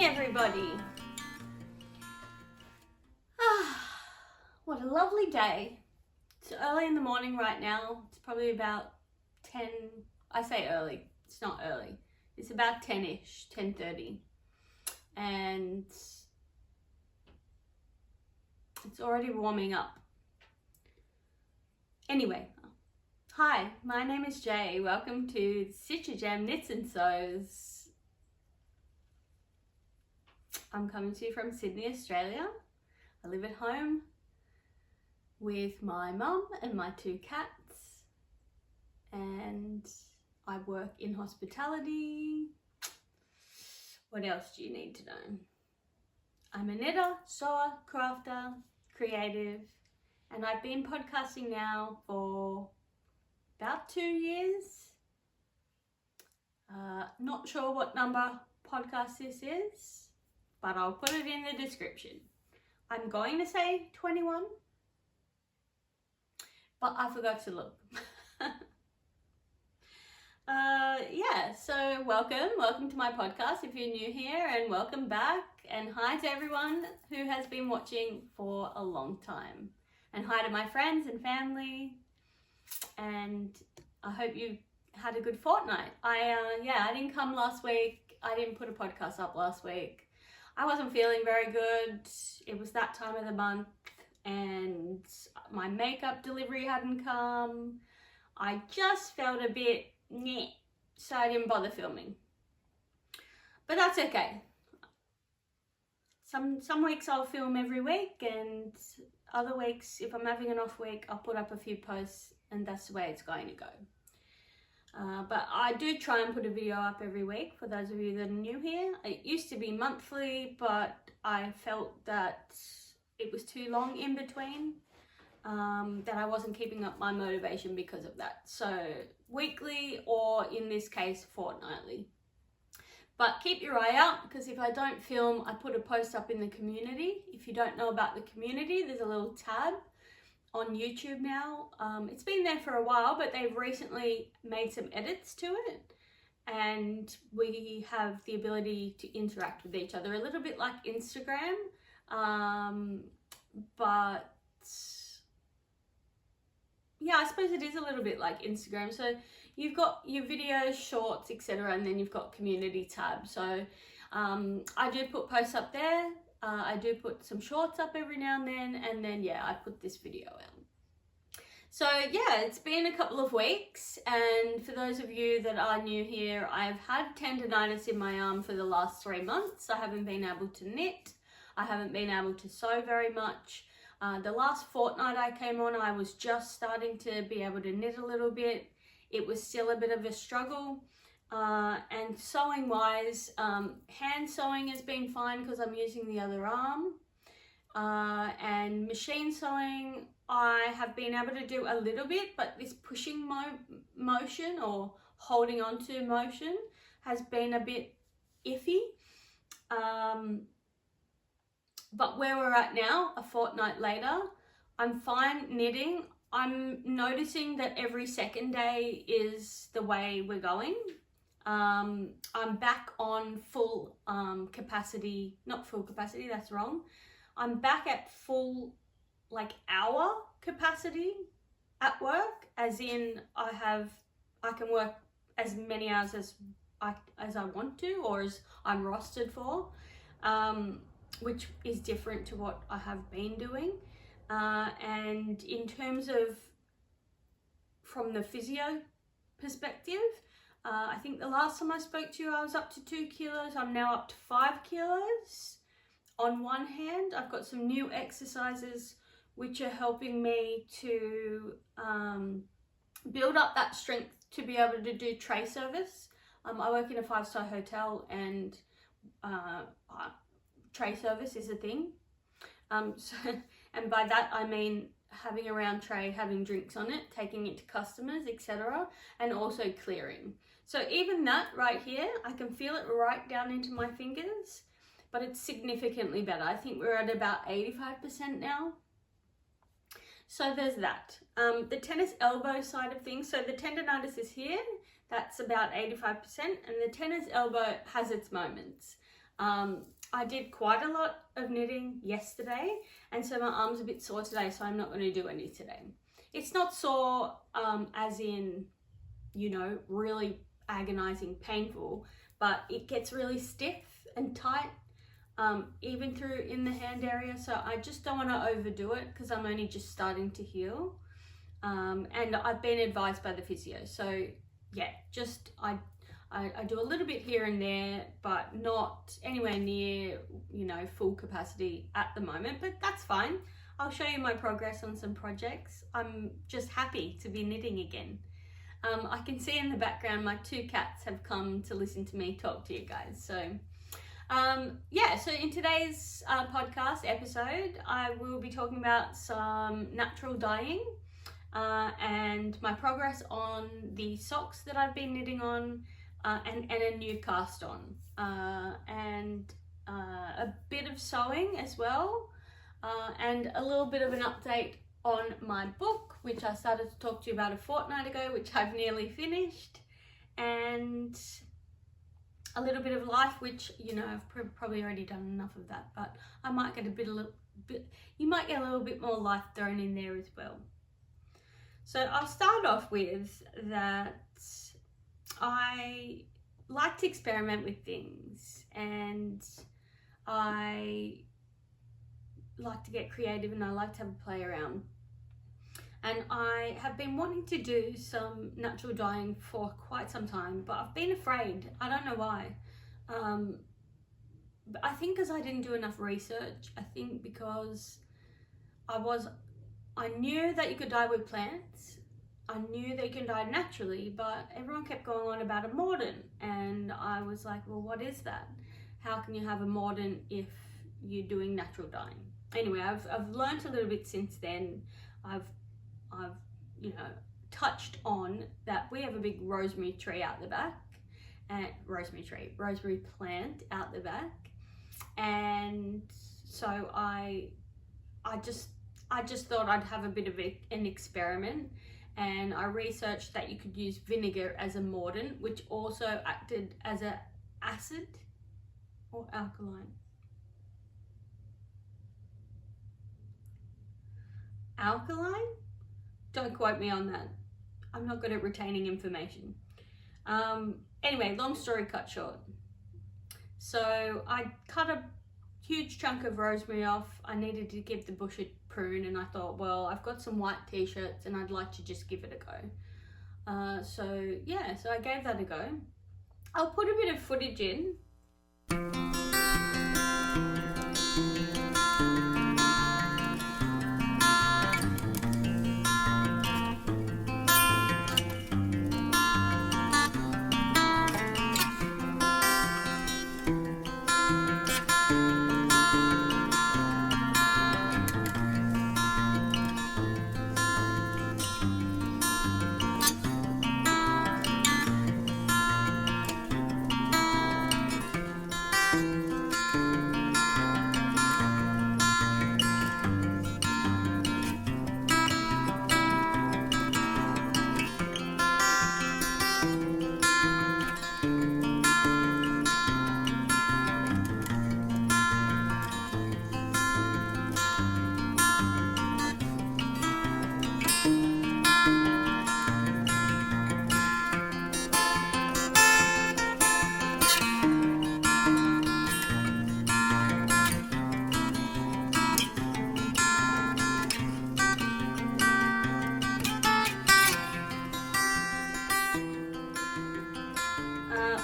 everybody. What a lovely day. It's early in the morning right now. It's probably about 10, I say early, it's not early. It's about 10ish, 10:30. And it's already warming up. Anyway, hi, my name is Jay. Welcome to StitchyJam Knits and Sews. I'm coming to you from Sydney, Australia. I live at home with my mum and my 2 cats, and I work in hospitality. What else do you need to know? I'm a knitter, sewer, crafter, creative, and I've been podcasting now for about 2 years. Not sure what number podcast this is, but I'll put it in the description. I'm going to say 21, but I forgot to look. Yeah, so welcome to my podcast if you're new here, and welcome back, and hi to everyone who has been watching for a long time, and hi to my friends and family, and I hope you had a good fortnight. I didn't come last week. I didn't put a podcast up last week. I wasn't feeling very good. It was that time of the month and my makeup delivery hadn't come. I just felt a bit meh, so I didn't bother filming. But that's okay. Some weeks I'll film every week, and other weeks, if I'm having an off week, I'll put up a few posts, and that's the way it's going to go. But I do try and put a video up every week for those of you that are new here. It used to be monthly, but I felt that it was too long in between, that I wasn't keeping up my motivation because of that. So weekly, or in this case, fortnightly. But keep your eye out, because if I don't film, I put a post up in the community. If you don't know about the community, there's a little tab on YouTube now. It's been there for a while, but they've recently made some edits to it, and we have the ability to interact with each other a little bit like Instagram, but yeah, I suppose it is a little bit like Instagram. So you've got your videos, shorts, etc., and then you've got community tab. So I do put posts up there. I do put some shorts up every now and then yeah, I put this video out. So yeah, it's been a couple of weeks, and for those of you that are new here, I've had tendonitis in my arm for the last 3 months. I haven't been able to knit. I haven't been able to sew very much. The last fortnight I came on, I was just starting to be able to knit a little bit. It was still a bit of a struggle. And sewing wise, hand sewing has been fine because I'm using the other arm, and machine sewing I have been able to do a little bit, but this pushing motion or holding on to motion has been a bit iffy. But where we're at now, a fortnight later, I'm fine knitting. I'm noticing that every second day is the way we're going. I'm back on full capacity, not full capacity, that's wrong. I'm back at full hour capacity at work, as in I can work as many hours as I want to, or as I'm rostered for, which is different to what I have been doing. And in terms of from the physio perspective, I think the last time I spoke to you, I was up to 2 kilos. I'm now up to 5 kilos. On one hand, I've got some new exercises which are helping me to build up that strength to be able to do tray service. I work in a 5-star hotel, and tray service is a thing. And by that I mean having a round tray, having drinks on it, taking it to customers, etc., and also clearing. So even that right here, I can feel it right down into my fingers, but it's significantly better. I think we're at about 85% now. So there's that. The tennis elbow side of things, so the tendonitis is here, that's about 85%, and the tennis elbow has its moments. I did quite a lot of knitting yesterday, and so my arm's a bit sore today, so I'm not going to do any today. It's not sore as in, you know, really agonizing painful, but it gets really stiff and tight, even through in the hand area, so I just don't want to overdo it because I'm only just starting to heal. And I've been advised by the physio, so yeah, just I do a little bit here and there, but not anywhere near, you know, full capacity at the moment, but that's fine. I'll show you my progress on some projects. I'm just happy to be knitting again. I can see in the background my 2 cats have come to listen to me talk to you guys. So yeah, so in today's podcast episode, I will be talking about some natural dyeing and my progress on the socks that I've been knitting on, and a new cast on, and a bit of sewing as well, and a little bit of an update on my book, which I started to talk to you about a fortnight ago, which I've nearly finished, and a little bit of life, which, you know, I've probably already done enough of that, but I might get you might get a little bit more life thrown in there as well. So I'll start off with that I like to experiment with things, and I like to get creative, and I like to have a play around. And I have been wanting to do some natural dyeing for quite some time, but I've been afraid. I don't know why. But I think because I didn't do enough research. I think because I knew that you could dye with plants. I knew that you can dye naturally, but everyone kept going on about a mordant, and I was like, well, what is that? How can you have a mordant if you're doing natural dyeing? Anyway, I've learned a little bit since then. I've you know, touched on that we have a big rosemary tree out the back, and rosemary plant out the back, and so I just thought I'd have a bit of an experiment. And I researched that you could use vinegar as a mordant, which also acted as an acid or alkaline. Alkaline? Don't quote me on that. I'm not good at retaining information. Anyway, long story cut short. So I cut a huge chunk of rosemary off. I needed to give the bush a prune, and I thought, well, I've got some white t-shirts and I'd like to just give it a go. So yeah, so I gave that a go. I'll put a bit of footage in.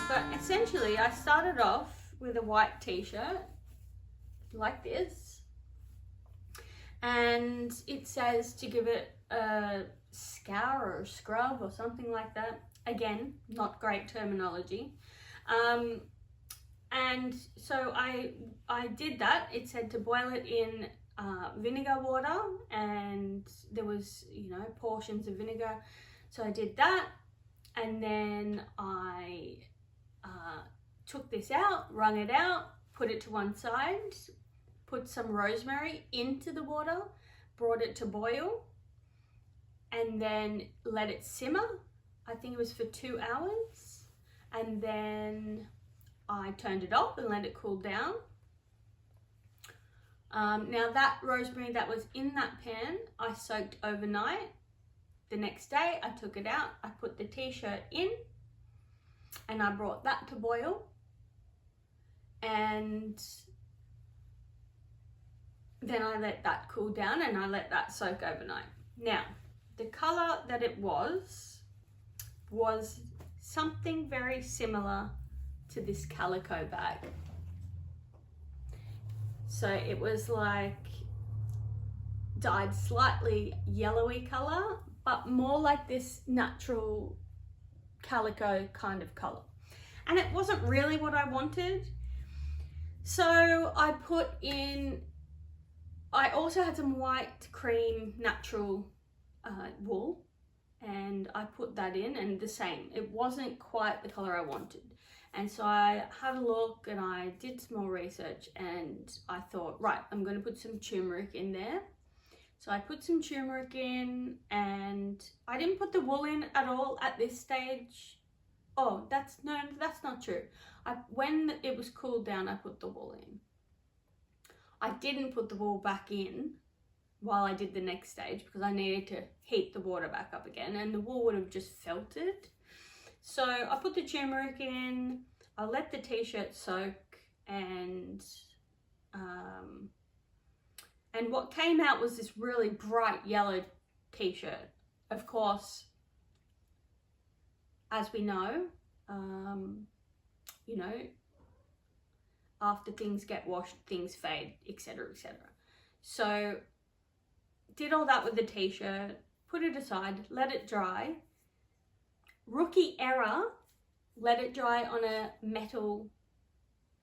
But essentially I started off with a white t-shirt like this, and it says to give it a scour or scrub or something like that. Again, not great terminology. And so I did that. It said to boil it in vinegar water, and there was, you know, portions of vinegar. So I did that, and then I took this out, wrung it out, put it to one side, put some rosemary into the water, brought it to boil, and then let it simmer. I think it was for 2 hours, and then I turned it off and let it cool down. Now that rosemary that was in that pan, I soaked overnight. The next day I took it out, I put the t-shirt in, and I brought that to boil, and then I let that cool down and I let that soak overnight. Now, the color that it was something very similar to this calico bag. So it was like dyed slightly yellowy color, but more like this natural calico kind of color. And it wasn't really what I wanted. So I put in, I also had some white cream natural wool, and I put that in, and the same, it wasn't quite the color I wanted. And so I had a look and I did some more research, and I thought, right, I'm going to put some turmeric in there. So I put some turmeric in, and I didn't put the wool in at all at this stage. Oh, that's not true. When it was cooled down, I put the wool in. I didn't put the wool back in while I did the next stage because I needed to heat the water back up again, and the wool would have just felted. So I put the turmeric in, I let the t-shirt soak, and what came out was this really bright yellow t-shirt. Of course, as we know, you know, after things get washed, things fade, etc., etc. So did all that with the t-shirt, put it aside, let it dry. Rookie error, let it dry on a metal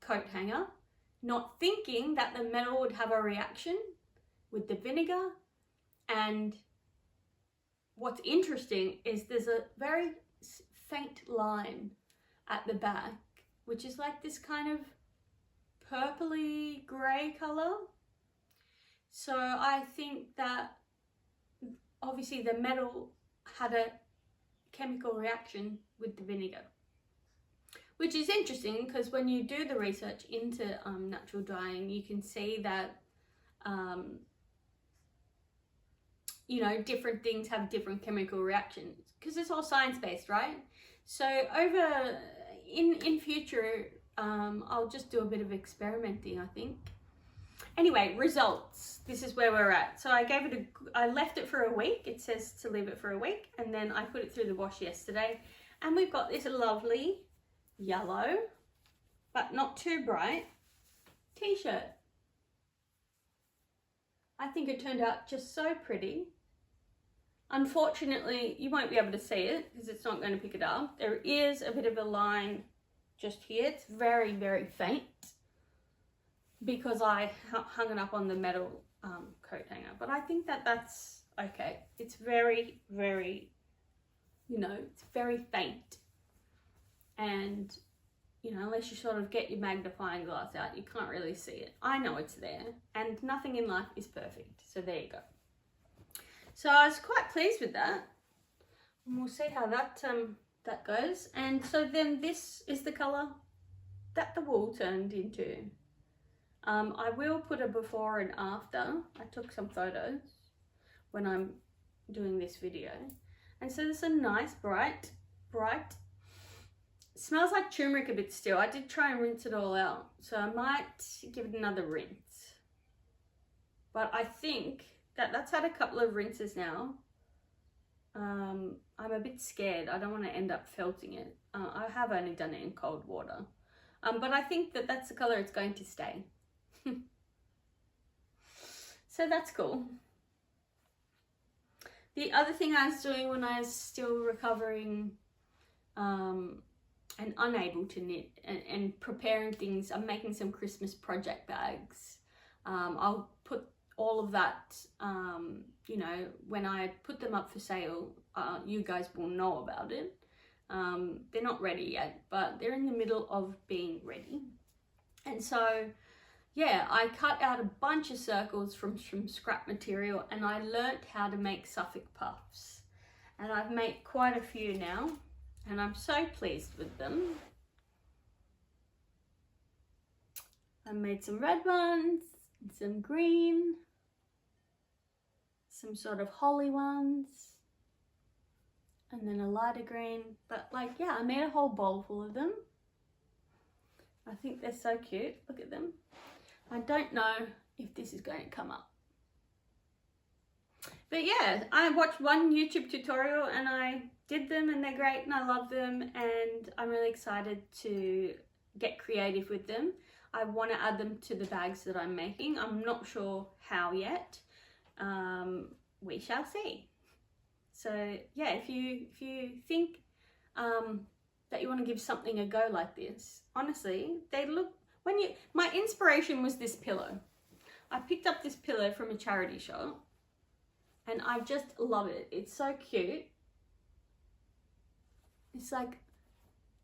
coat hanger, not thinking that the metal would have a reaction with the vinegar. And what's interesting is there's a very faint line at the back, which is like this kind of purpley grey colour. So I think that obviously the metal had a chemical reaction with the vinegar, which is interesting because when you do the research into natural dyeing, you can see that you know, different things have different chemical reactions because it's all science-based, right? So over in future, I'll just do a bit of experimenting, I think. Anyway, results. This is where we're at. So I left it for a week. It says to leave it for a week, and then I put it through the wash yesterday, and we've got this lovely yellow, but not too bright, t-shirt. I think it turned out just so pretty. Unfortunately, you won't be able to see it because it's not going to pick it up. There is a bit of a line just here. It's very, very faint because I hung it up on the metal coat hanger. But I think that that's okay. It's very, very, you know, it's very faint. And, you know, unless you sort of get your magnifying glass out, you can't really see it. I know it's there, and nothing in life is perfect. So there you go. So I was quite pleased with that. And we'll see how that goes. And so then this is the colour that the wool turned into. I will put a before and after. I took some photos when I'm doing this video. And so there's a nice bright, smells like turmeric a bit still. I did try and rinse it all out, so I might give it another rinse. But I think that that's had a couple of rinses now. I'm a bit scared. I don't want to end up felting it. I have only done it in cold water. But I think that that's the colour it's going to stay. So that's cool. The other thing I was doing when I was still recovering and unable to knit and preparing things, I'm making some Christmas project bags. I'll put all of that, you know, when I put them up for sale, you guys will know about it. They're not ready yet, but they're in the middle of being ready. And so, yeah, I cut out a bunch of circles from scrap material, and I learnt how to make Suffolk Puffs. And I've made quite a few now, and I'm so pleased with them. I made some red ones, some green, some sort of holly ones, and then a lighter green. But like, yeah, I made a whole bowl full of them. I think they're so cute. Look at them. I don't know if this is going to come up. But yeah, I watched one YouTube tutorial and I did them and they're great and I love them, and I'm really excited to get creative with them. I want to add them to the bags that I'm making. I'm not sure how yet. We shall see. So yeah, if you think that you want to give something a go like this, honestly, they look, my inspiration was this pillow. I picked up this pillow from a charity shop and I just love it. It's so cute. It's like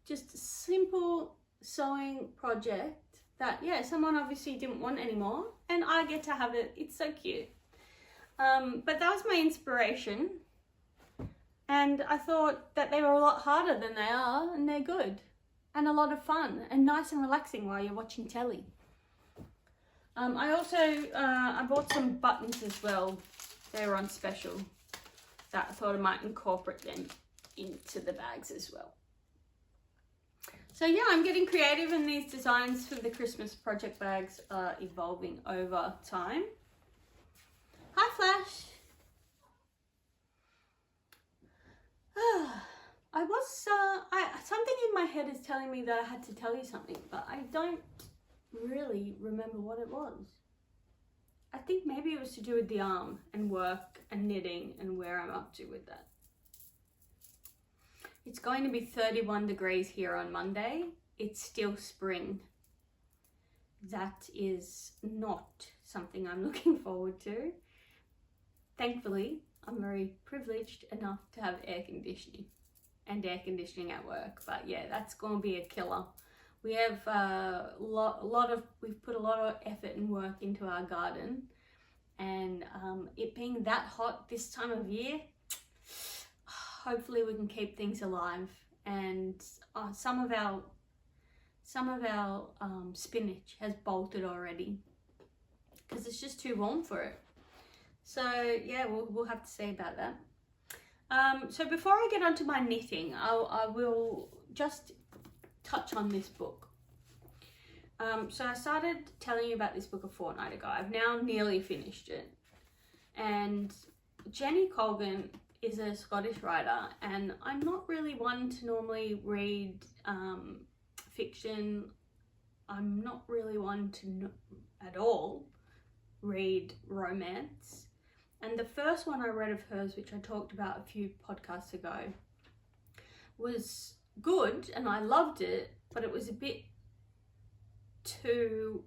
just a simple sewing project that, yeah, someone obviously didn't want anymore and I get to have it. It's so cute. But that was my inspiration. And I thought that they were a lot harder than they are, and they're good. And a lot of fun and nice and relaxing while you're watching telly. I also, I bought some buttons as well. They were on special. That I thought I might incorporate them into the bags as well. So yeah, I'm getting creative, and these designs for the Christmas project bags are evolving over time. Hi Flash! Something in my head is telling me that I had to tell you something, but I don't really remember what it was. I think maybe it was to do with the arm and work and knitting and where I'm up to with that. It's going to be 31 degrees here on Monday. It's still spring. That is not something I'm looking forward to. Thankfully, I'm very privileged enough to have air conditioning and air conditioning at work. But yeah, that's going to be a killer. We have we've put a lot of effort and work into our garden, and it being that hot this time of year, hopefully we can keep things alive. And some of our spinach has bolted already because it's just too warm for it. So yeah, we'll have to see about that. So before I get onto my knitting, I will just touch on this book. So I started telling you about this book a fortnight ago. I've now nearly finished it. And Jenny Colgan is a Scottish writer, and I'm not really one to normally read fiction. I'm not really one to at all read romance. And the first one I read of hers, which I talked about a few podcasts ago, was good and I loved it, but it was a bit too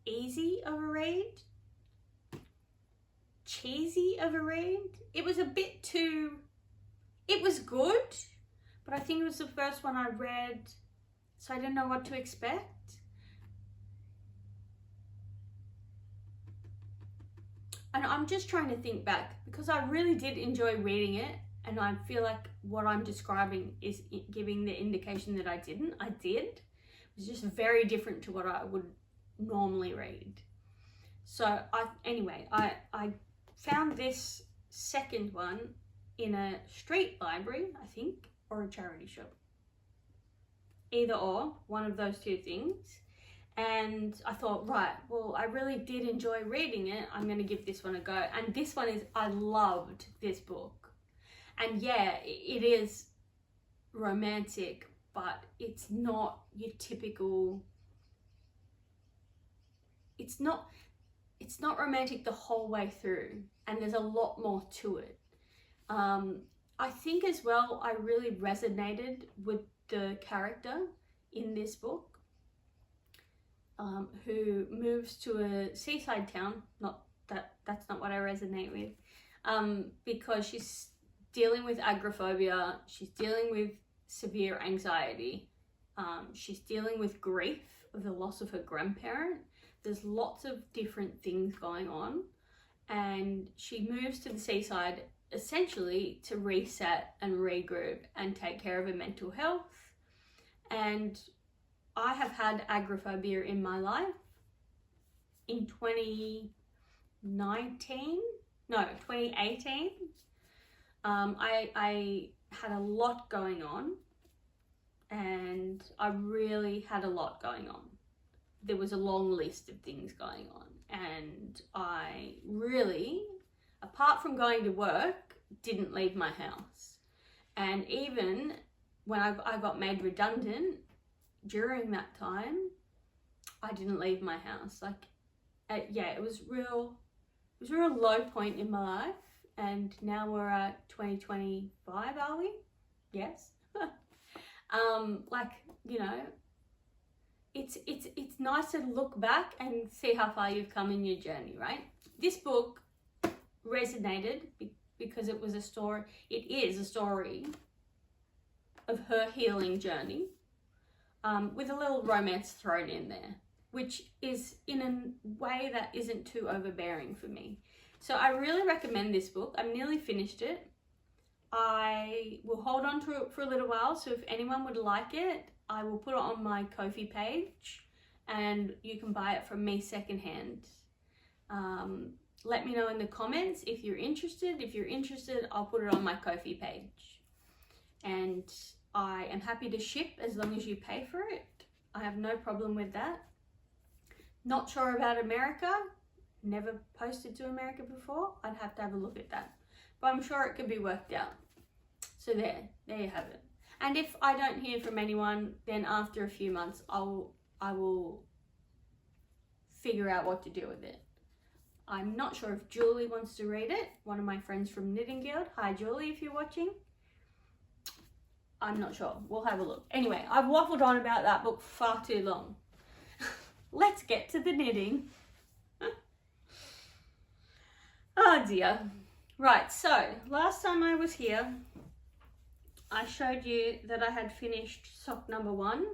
easy of a read, cheesy of a read. It was a bit too, it was good, but I think it was the first one I read, so I didn't know what to expect. And I'm just trying to think back, because I really did enjoy reading it, and I feel like what I'm describing is giving the indication that I didn't. I did. It was just very different to what I would normally read. So I found this second one in a street library, I think, or a charity shop. Either or, one of those two things. And I thought, right, well, I really did enjoy reading it. I'm going to give this one a go. And this one is, I loved this book. And yeah, it is romantic, but it's not your typical, it's not romantic the whole way through. And there's a lot more to it. I think as well, I really resonated with the character in this book. Who moves to a seaside town, that's not what I resonate with, because she's dealing with agoraphobia, she's dealing with severe anxiety, she's dealing with grief of the loss of her grandparent. There's lots of different things going on, and she moves to the seaside essentially to reset and regroup and take care of her mental health. And I have had agoraphobia in my life. In 2018, I had a lot going on, and I really had a lot going on. There was a long list of things going on, and I really, apart from going to work, didn't leave my house. And even when I got made redundant, during that time, I didn't leave my house. Like, yeah, it was a real low point in my life. And now we're at 2025, are we? Yes. Like, you know, it's nice to look back and see how far you've come in your journey, right? This book resonated because it was a story. It is a story of her healing journey, with a little romance thrown in there, which is in a way that isn't too overbearing for me. So I really recommend this book. I'm nearly finished it. I will hold on to it for a little while, so if anyone would like it, I will put it on my Ko-fi page and you can buy it from me secondhand. Let me know in the comments if you're interested. If you're interested, I'll put it on my Ko-fi page. And I am happy to ship as long as you pay for it. I have no problem with that. Not sure about America. Never posted to America before. I'd have to have a look at that. But I'm sure it could be worked out. So there you have it. And if I don't hear from anyone, then after a few months, I will figure out what to do with it. I'm not sure if Julie wants to read it. One of my friends from Knitting Guild. Hi Julie, if you're watching. I'm not sure. We'll have a look. Anyway, I've waffled on about that book far too long. Let's get to the knitting. Oh dear. Right, so last time I was here, I showed you that I had finished sock number 1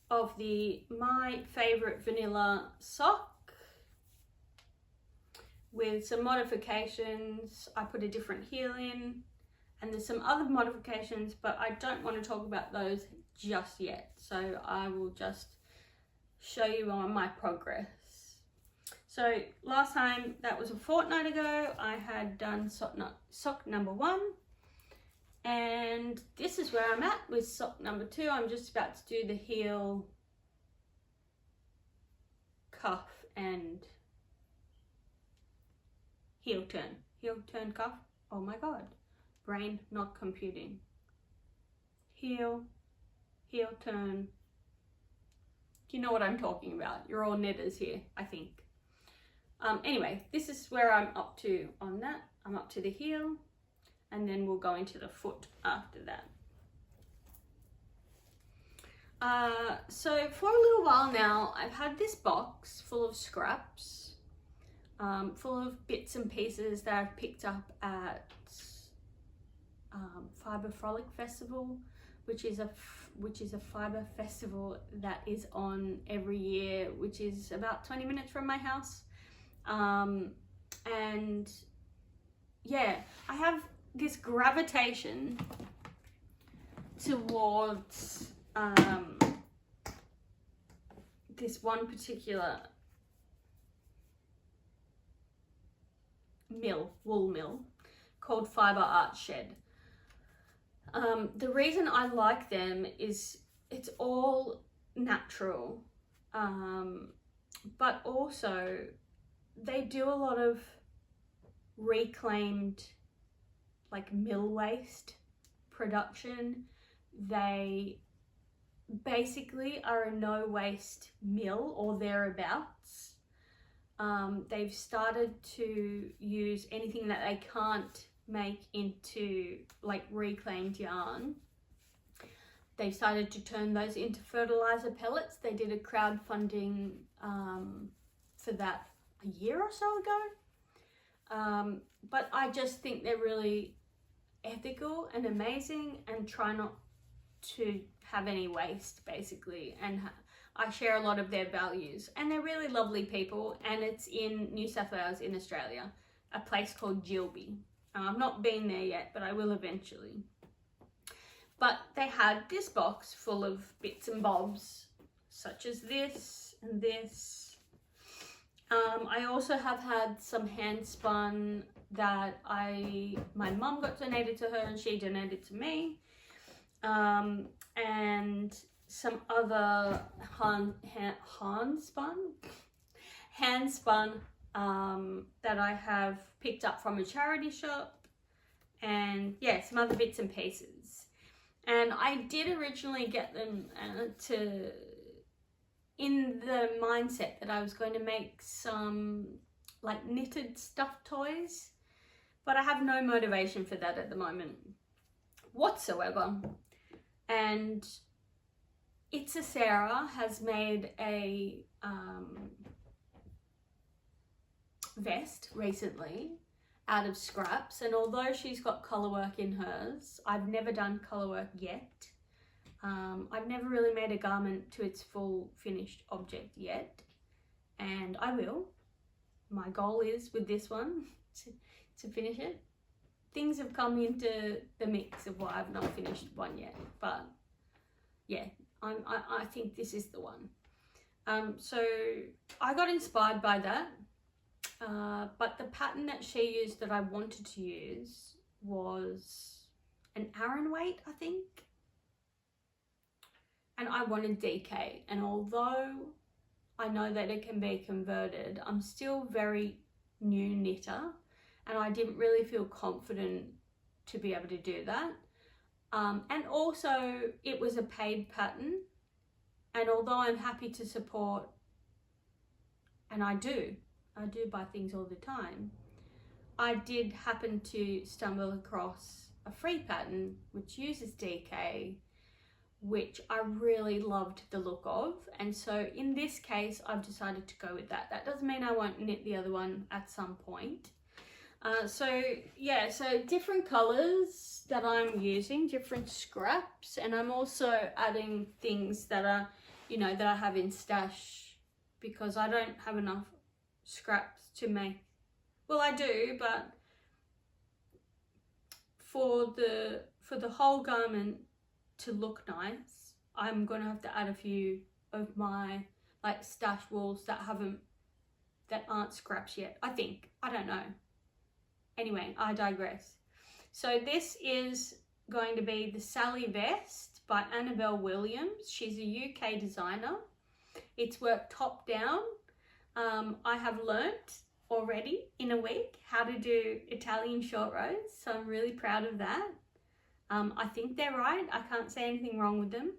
of my favorite vanilla sock with some modifications. I put a different heel in, and there's some other modifications, but I don't want to talk about those just yet. So I will just show you on my progress. So last time, that was a fortnight ago, I had done sock number 1. And this is where I'm at with sock number 2. I'm just about to do the heel, cuff, and heel turn cuff. Oh my god, brain not computing. Heel turn. You know what I'm talking about. You're all knitters here, I think. Anyway, this is where I'm up to on that. I'm up to the heel, and then we'll go into the foot after that. So for a little while now, I've had this box full of scraps, full of bits and pieces that I've picked up at Fibre Frolic Festival, which is a fibre festival that is on every year, which is about 20 minutes from my house. And yeah, I have this gravitation towards this one particular wool mill called Fibre Art Shed. The reason I like them is it's all natural, but also they do a lot of reclaimed, like, mill waste production. They basically are a no waste mill or thereabouts. They've started to use anything that they can't make into, like, reclaimed yarn. They've started to turn those into fertilizer pellets. They did a crowdfunding for that a year or so ago. But I just think they're really ethical and amazing, and try not to have any waste, basically. And I share a lot of their values, and they're really lovely people. And it's in New South Wales in Australia, a place called Gilby. I've not been there yet, but I will eventually. But they had this box full of bits and bobs, such as this and this. I also have had some hand spun that my mum got donated to her and she donated to me. And some other hand spun that I have picked up from a charity shop, and yeah, some other bits and pieces. And I did originally get them in the mindset that I was going to make some like knitted stuffed toys, but I have no motivation for that at the moment whatsoever. And It's a Sarah has made a vest recently out of scraps, and although she's got colour work in hers, I've never done colour work yet. I've never really made a garment to its full finished object yet, and I will. My goal is with this one to finish it. Things have come into the mix of why I've not finished one yet, but yeah, I think this is the one. So I got inspired by that, but the pattern that she used that I wanted to use was an Aran weight, I think. And I wanted DK, and although I know that it can be converted, I'm still very new knitter, and I didn't really feel confident to be able to do that. And also it was a paid pattern, and although I'm happy to support, and I do buy things all the time, I did happen to stumble across a free pattern which uses DK, which I really loved the look of, and so in this case I've decided to go with that. That doesn't mean I won't knit the other one at some point. So yeah, so different colours that I'm using, different scraps, and I'm also adding things that are, you know, that I have in stash, because I don't have enough scraps to make, well I do, but for the whole garment to look nice, I'm gonna have to add a few of my like stash wools that aren't scraps yet, I think. I don't know. Anyway, I digress. So this is going to be the Sally Vest by Annabelle Williams. She's a UK designer. It's worked top down. I have learnt already in a week how to do Italian short rows, so I'm really proud of that. I think they're right. I can't say anything wrong with them.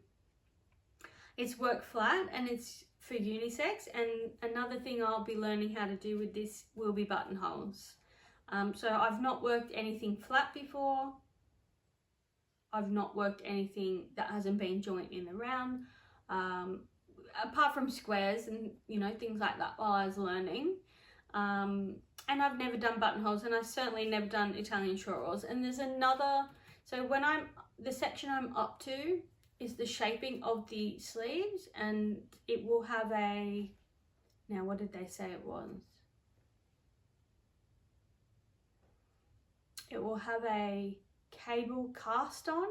It's work flat and it's for unisex, and another thing I'll be learning how to do with this will be buttonholes. So I've not worked anything flat before. I've not worked anything that hasn't been joint in the round, apart from squares and, you know, things like that while I was learning. And I've never done buttonholes, and I've certainly never done Italian short rolls. And there's another, so when the section I'm up to is the shaping of the sleeves, and it will have a, now what did they say it was? It will have a cable cast on,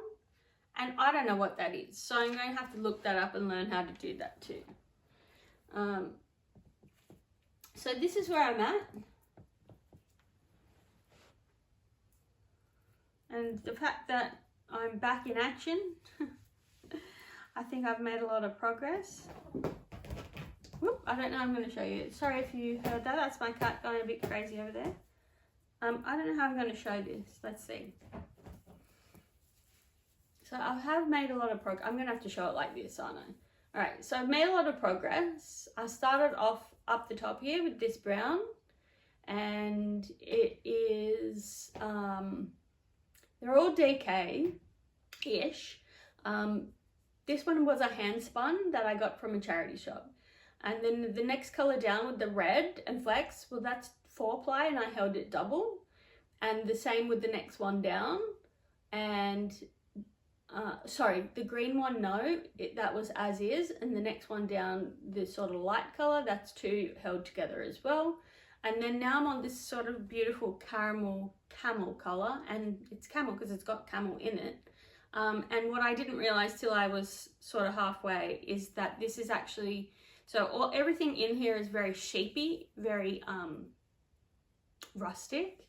and I don't know what that is, so I'm going to have to look that up and learn how to do that too. So this is where I'm at, and the fact that I'm back in action, I think I've made a lot of progress. Whoop, I don't know, I'm going to show you. Sorry if you heard that, that's my cat going a bit crazy over there. I don't know how I'm going to show this. Let's see. So I have made a lot of progress. I'm going to have to show it like this, aren't I? Alright, so I've made a lot of progress. I started off up the top here with this brown, and it is, they're all DK-ish. This one was a hand spun that I got from a charity shop. And then the next colour down with the red and flex, well that's 4-ply, and I held it double, and the same with the next one down, and sorry, the green one, no, that was as is, and the next one down, this sort of light colour, that's 2 held together as well. And then now I'm on this sort of beautiful caramel camel colour, and it's camel because it's got camel in it. And what I didn't realize till I was sort of halfway is that this is actually, so everything in here is very shapy, very rustic.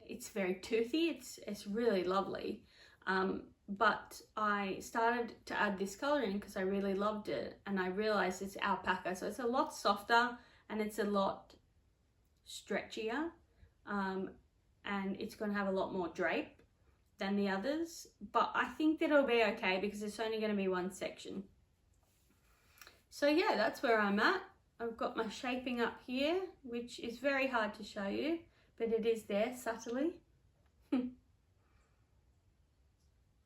It's very toothy. It's really lovely. But I started to add this color in because I really loved it, and I realized it's alpaca, so it's a lot softer and it's a lot stretchier, and it's going to have a lot more drape than the others, but I think that it'll be okay because it's only going to be one section. So yeah, that's where I'm at. I've got my shaping up here, which is very hard to show you, but it is there subtly.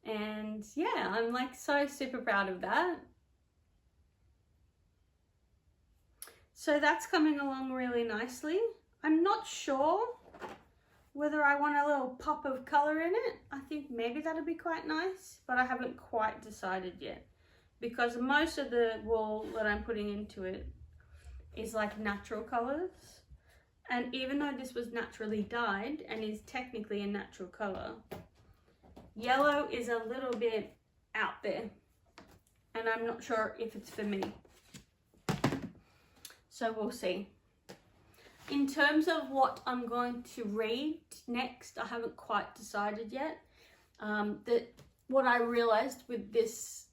And yeah, I'm like so super proud of that. So that's coming along really nicely. I'm not sure whether I want a little pop of colour in it. I think maybe that'll be quite nice, but I haven't quite decided yet because most of the wool that I'm putting into it is like natural colours. And even though this was naturally dyed and is technically a natural colour, yellow is a little bit out there and I'm not sure if it's for me. So we'll see. In terms of what I'm going to read next, I haven't quite decided yet. What I realised with this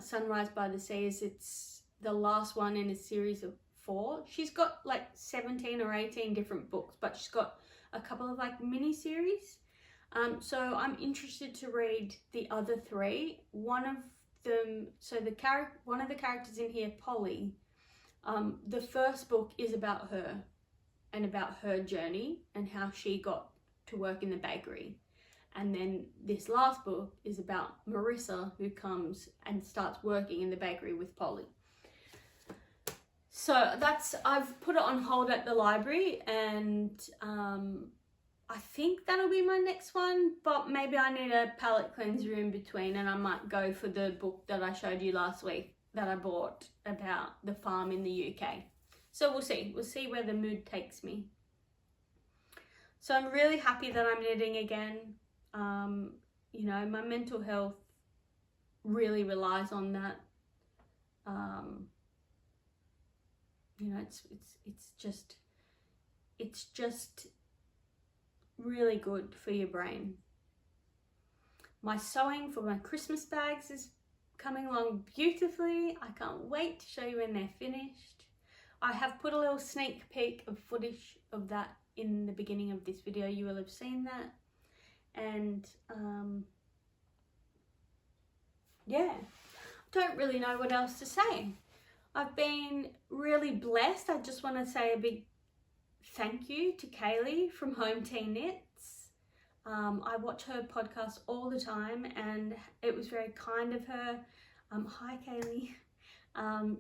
Sunrise by the Sea is it's the last one in a series of 4. She's got like 17 or 18 different books, but she's got a couple of like mini series. So I'm interested to read the other 3. One of them, so one of the characters in here, Polly, the first book is about her and about her journey and how she got to work in the bakery. And then this last book is about Marissa, who comes and starts working in the bakery with Polly. So I've put it on hold at the library, and I think that'll be my next one, but maybe I need a palette cleanser in between, and I might go for the book that I showed you last week that I bought about the farm in the UK. So we'll see where the mood takes me. So I'm really happy that I'm knitting again. You know, my mental health really relies on that. You know, it's just really good for your brain. My sewing for my Christmas bags is coming along beautifully. I can't wait to show you when they're finished. I have put a little sneak peek of footage of that in the beginning of this video. You will have seen that. And yeah, don't really know what else to say. I've been really blessed. I just want to say a big thank you to Kaylee from Home Tea Knits. I watch her podcast all the time, and it was very kind of her. Hi Kaylee.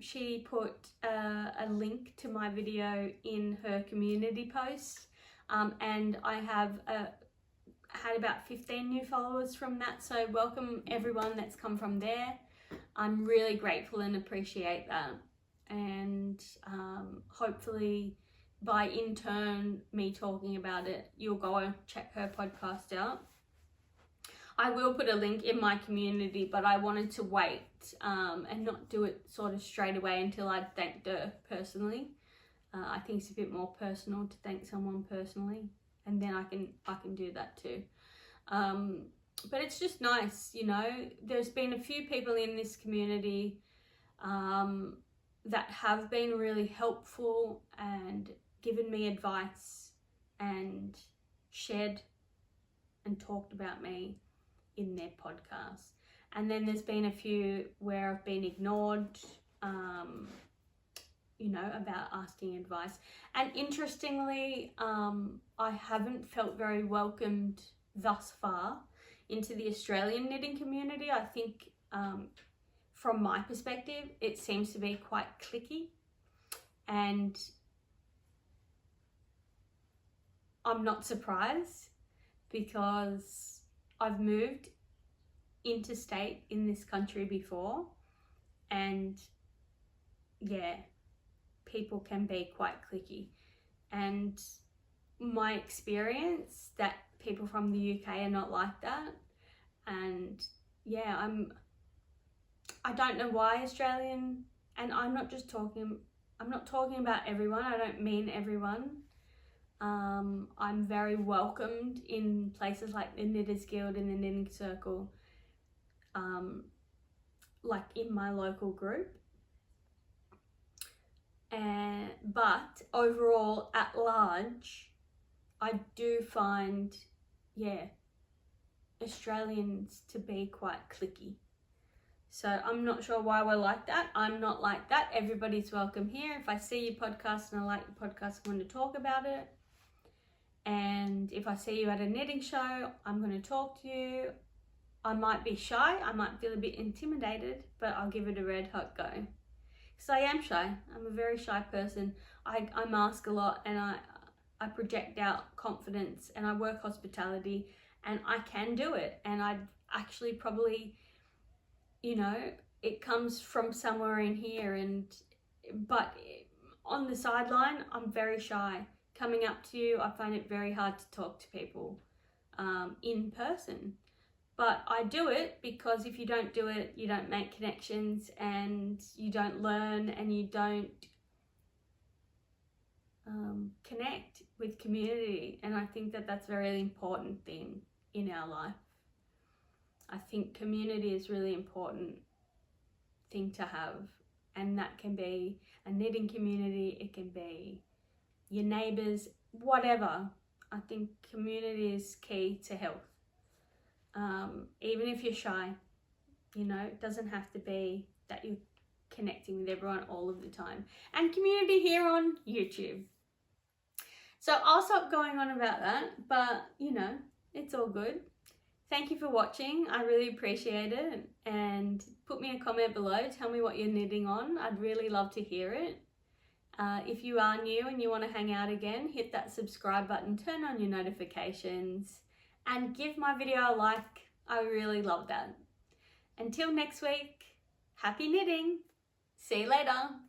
She put a link to my video in her community post, and I have had about 15 new followers from that, so welcome everyone that's come from there. I'm really grateful and appreciate that, and hopefully by in turn me talking about it, you'll go and check her podcast out. I will put a link in my community, but I wanted to wait and not do it sort of straight away until I'd thanked her personally. I think it's a bit more personal to thank someone personally, and then I can do that too. But it's just nice, you know. There's been a few people in this community that have been really helpful and given me advice and shared and talked about me in their podcast. And then there's been a few where I've been ignored, you know, about asking advice. And interestingly, I haven't felt very welcomed thus far into the Australian knitting community. I think from my perspective, it seems to be quite cliquey, and I'm not surprised because I've moved interstate in this country before, and yeah, people can be quite cliquey. And my experience that people from the UK are not like that. And yeah, I don't know why Australian, and I'm not talking about everyone, I don't mean everyone. I'm very welcomed in places like the Knitters Guild and the Knitting Circle, like in my local group. But overall, at large, I do find, yeah, Australians to be quite cliquey. So I'm not sure why we're like that. I'm not like that. Everybody's welcome here. If I see your podcast and I like your podcast, I'm going to talk about it. And if I see you at a knitting show, I'm going to talk to you. I might be shy. I might feel a bit intimidated, but I'll give it a red hot go. Because I am shy. I'm a very shy person. I mask a lot, and I project out confidence, and I work hospitality, and I can do it. And I actually probably, you know, it comes from somewhere in here, but on the sideline, I'm very shy. Coming up to you, I find it very hard to talk to people in person. But I do it because if you don't do it, you don't make connections, and you don't learn, and you don't connect with community. And I think that that's a really important thing in our life. I think community is a really important thing to have, and that can be a knitting community, it can be your neighbours, whatever. I think community is key to health. Even if you're shy, you know, it doesn't have to be that you're connecting with everyone all of the time. And community here on YouTube. So I'll stop going on about that, but you know, it's all good. Thank you for watching. I really appreciate it. And put me a comment below. Tell me what you're knitting on. I'd really love to hear it. If you are new and you want to hang out again, hit that subscribe button, turn on your notifications, and give my video a like. I really love that. Until next week, happy knitting. See you later.